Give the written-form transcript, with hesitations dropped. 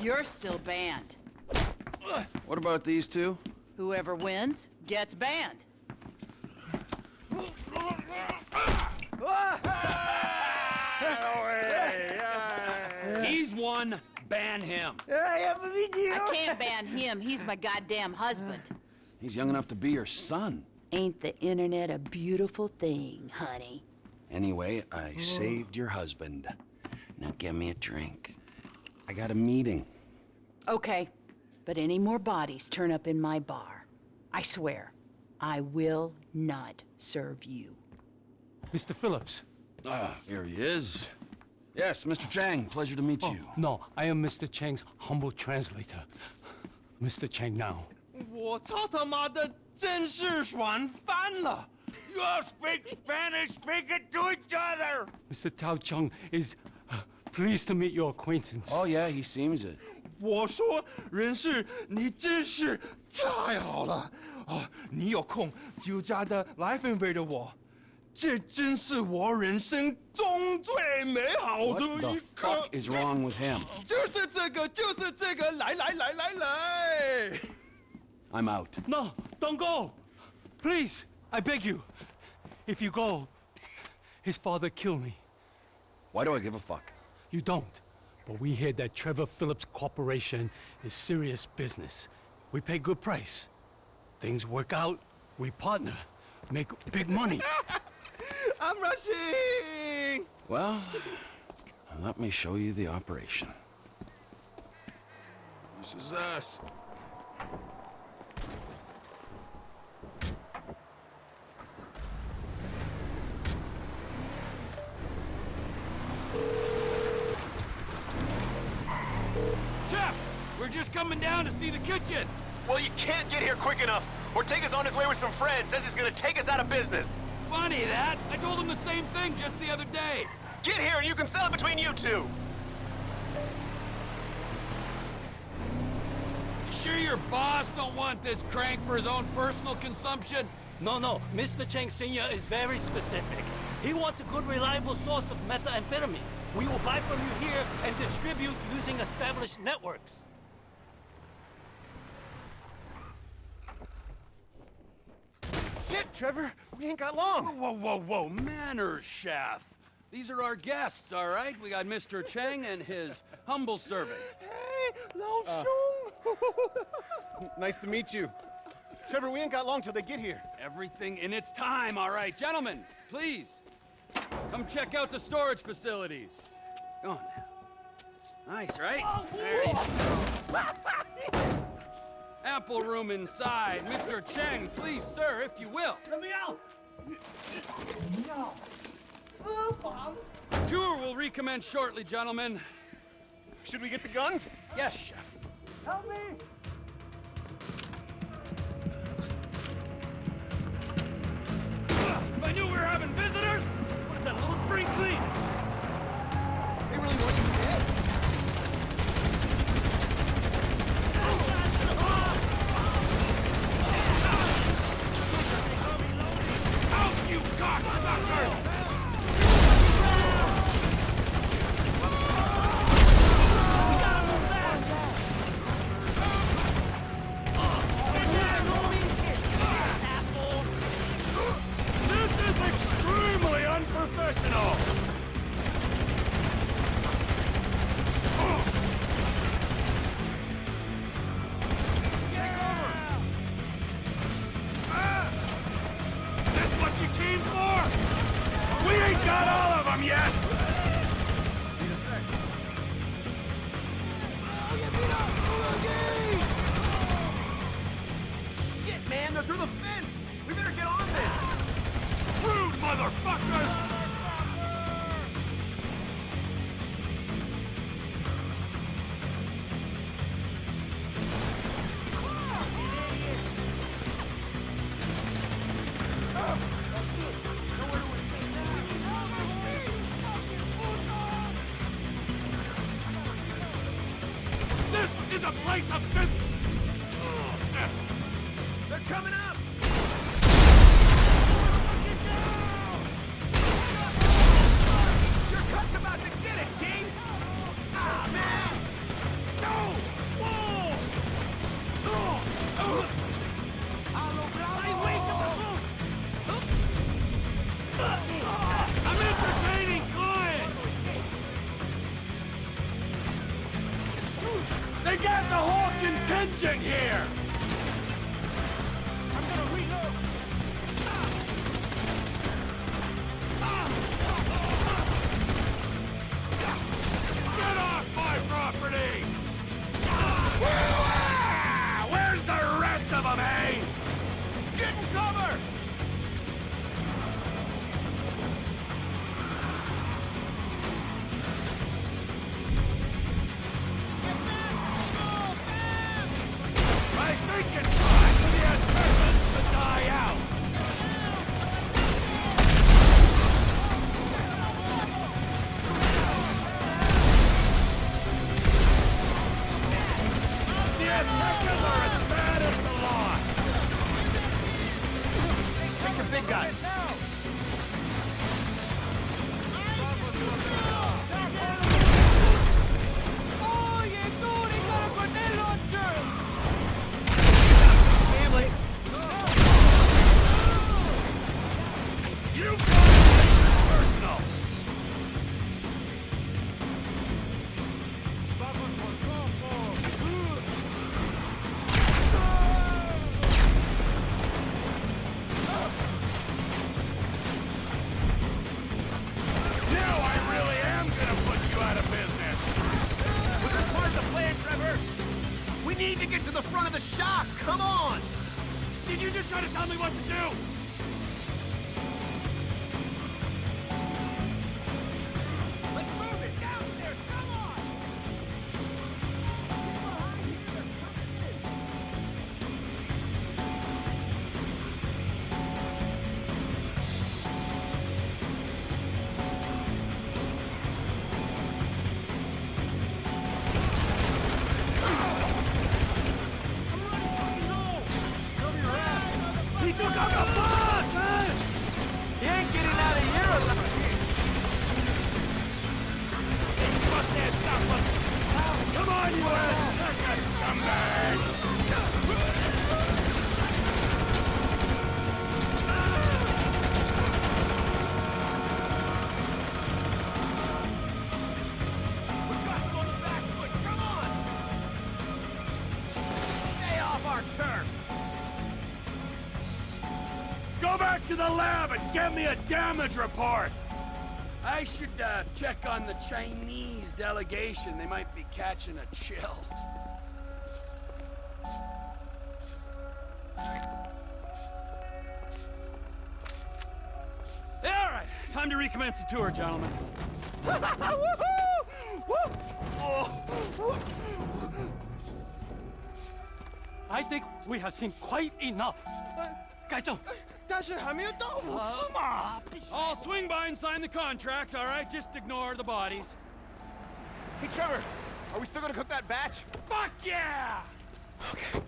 You're still banned. What about these two? Whoever wins gets banned. He's one. Ban him. I can't ban him. He's my goddamn husband. He's young enough to be your son. Ain't the internet a beautiful thing, honey? Anyway, I saved your husband. Now give me a drink. I got a meeting. Okay, but any more bodies turn up in my bar, I swear, I will not serve you. Mr. Phillips. Ah, here he is. Yes, Mr. Chang, pleasure to meet you. No, I am Mr. Chang's humble translator. Mr. Chang now. 我操他妈的，真是爽翻了 You all speak Spanish, speak it to each other! Mr. Tao Chung is pleased to meet your acquaintance. Oh, yeah, he seems it. 我说人事，你真是太好了啊！你有空就加的来分为的我，这真是我人生中最美好的 What the 一刻。 fuck is wrong with him? 就是这个，就是这个，来来来来来！ I'm out. No, don't go! Please, I beg you. If you go, his father killed me. Why do I give a fuck? You don't. But we hear that Trevor Phillips Corporation is serious business. We pay good price. Things work out, we partner, make big money. I'm rushing. Well, let me show you the operation. This is us. Chef, we're just coming down to see the kitchen. Well, you can't get here quick enough. Ortega's on his way with some friends. Says he's gonna take us out of business. Funny that. I told him the same thing just the other day. Get here and you can sell it between you two. You sure your boss don't want this crank for his own personal consumption? No, Mr. Chang Sr. is very specific. He wants a good, reliable source of methamphetamine. We will buy from you here and distribute using established networks. Shit, Trevor, we ain't got long. Whoa. Manners, chef. These are our guests, all right? We got Mr. Chang and his humble servant. Hey, Lao Shung. Nice to meet you. Trevor, we ain't got long till they get here. Everything in its time, all right. Gentlemen, please. Come check out the storage facilities. Go on now. Nice, right? There you go. Ample room inside. Mr. Chang, please, sir, if you will. Let me out! Tour will recommence shortly, gentlemen. Should we get the guns? Yes, chef. Help me! If I knew we were having visitors, would have been a little spring clean. They really want you dead. Out, you cocksuckers! This is extremely unprofessional! That's what you came for? We ain't got all of them yet! Shit, man, they're through the fence. We better get on this. Rude motherfuckers! This is a place of business! They're coming up. Your cut's about to get it, T. Ah, man. No. They got the whole contingent here! I'm gonna reload. Get off my property! Where's the rest of them, eh? Get in cover! I think it's time for the asbestos to die out! The asbestos are as bad as the lost! Take the big guy. Oye, tú, they got a grenade launcher! Family. You got it personal! Vamos por poco. Now I really am gonna put you out of business! Was this part of the plan, Trevor? We need to get to the front of the shop. Come on. Did you just try to tell me what to do? Let's move it downstairs. Come on. He took out the boss, man! He ain't getting out of here alive. Fuck that stuff! Come on, you ass scumbag! We've got them on the back foot. Come on. Stay off our turf. Go back to the lab and get me a damage report! I should check on the Chinese delegation. They might be catching a chill. Yeah, all right. Time to recommence the tour, gentlemen. I think we have seen quite enough. 该正，但是还没有到5次嘛。 I'll swing by and sign the contracts, all right? Just ignore the bodies. Hey, Trevor, are we still gonna cook that batch? Fuck yeah! Okay.